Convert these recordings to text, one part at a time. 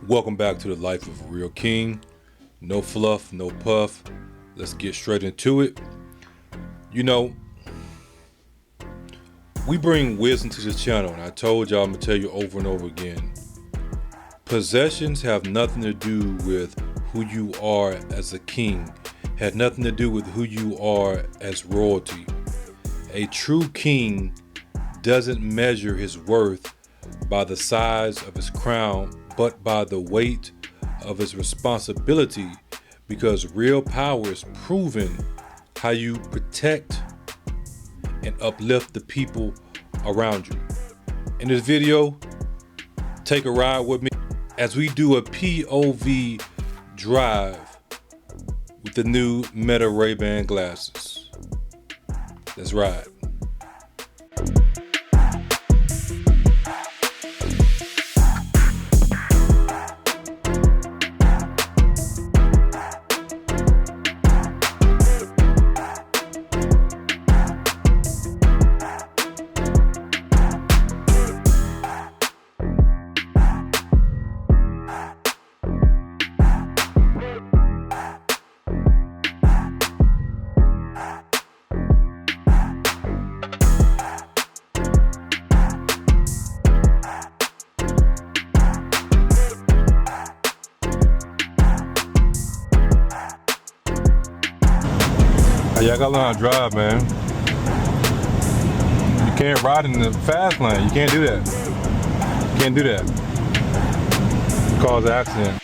Welcome back to the Life of a Real King. No fluff, no puff. Let's get straight into it. You know, we bring wisdom to this channel, and I told y'all I'm gonna tell you over and over again. Possessions have nothing to do with who you are as a king, had nothing to do with who you are as royalty. A true king doesn't measure his worth by the size of his crown, but by the weight of his responsibility, because real power is proven how you protect and uplift the people around you. In this video, take a ride with me as we do a POV drive with the new Meta Ray-Ban glasses. Let's ride. Y'all gotta learn how to drive, man. You can't ride in the fast lane. You can't do that. You can't do that. Cause an accident.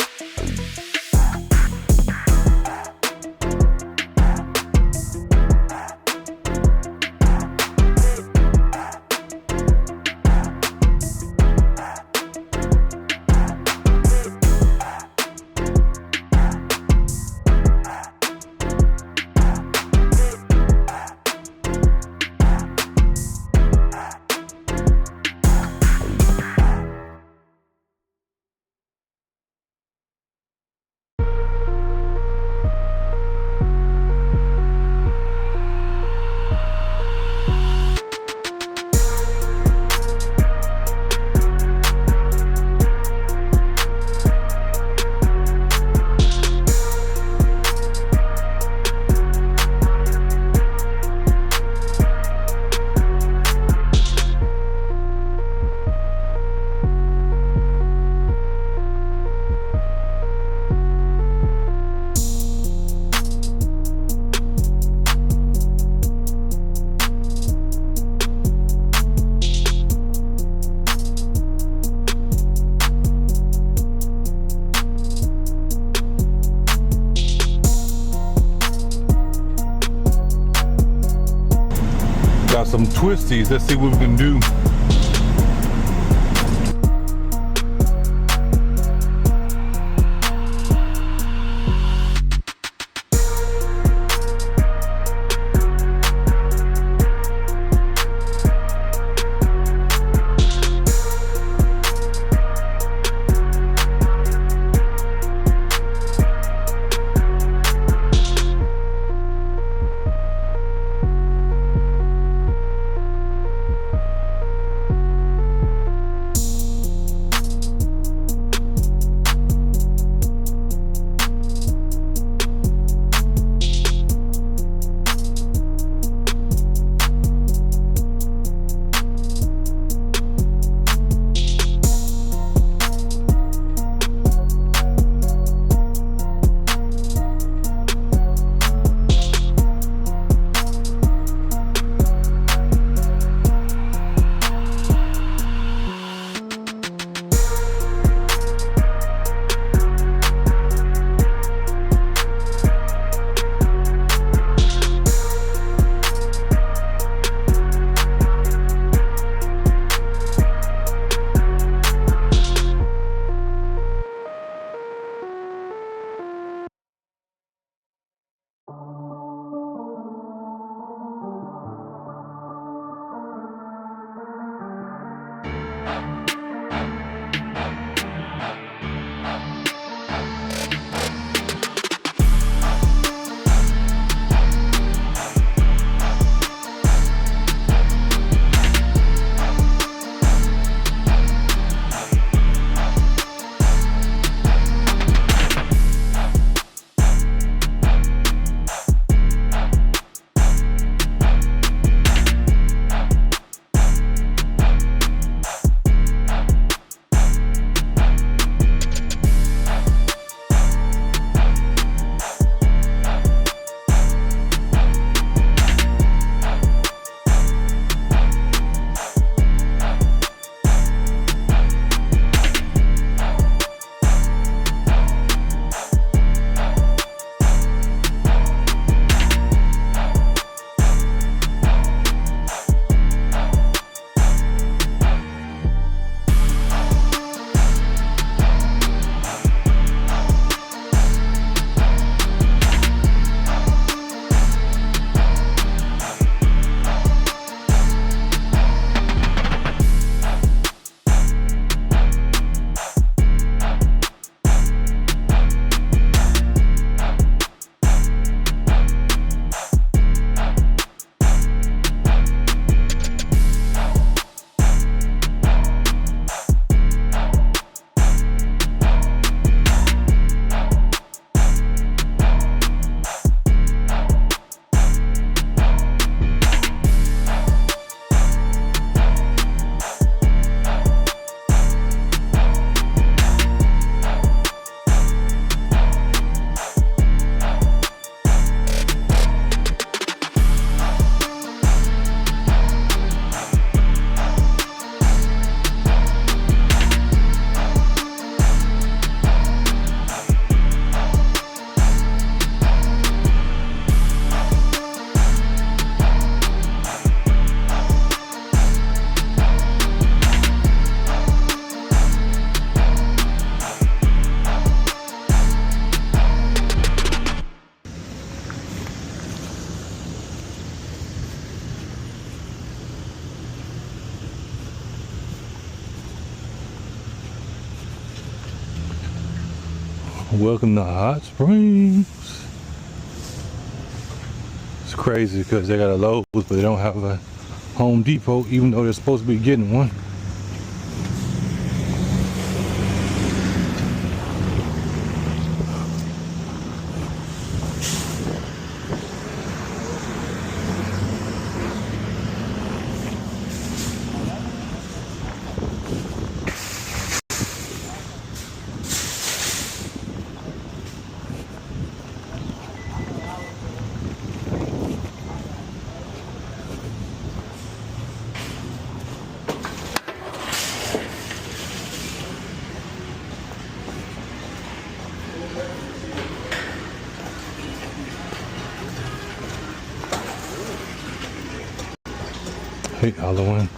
Got some twisties. Let's see what we can do. Welcome to Hot Springs. It's crazy because they got a Lowe's, but they don't have a Home Depot, even though they're supposed to be getting one. Hate Halloween.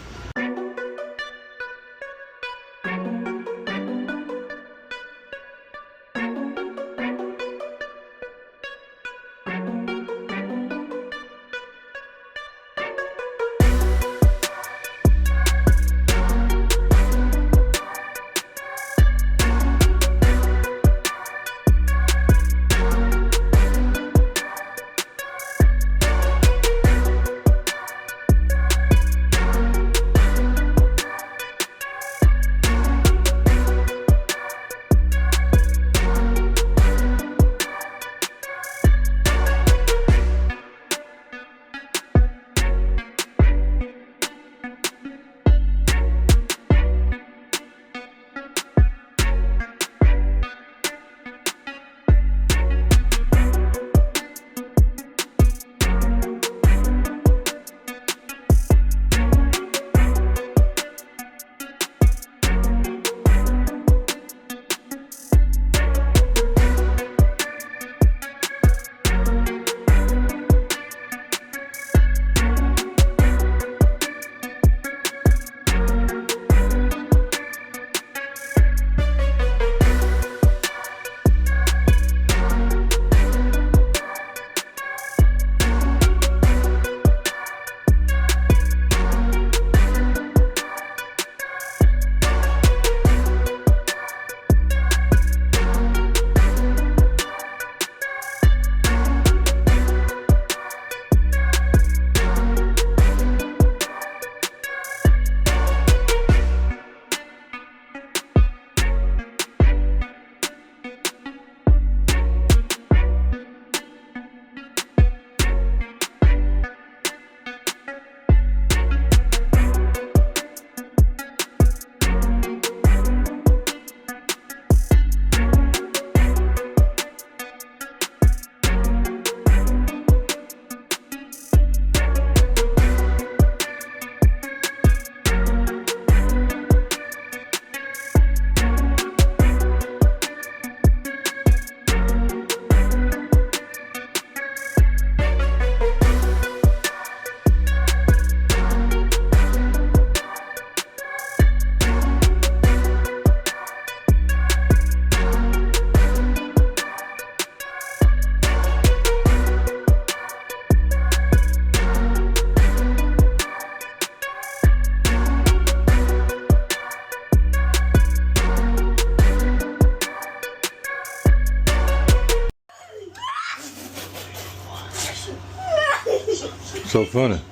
So funny.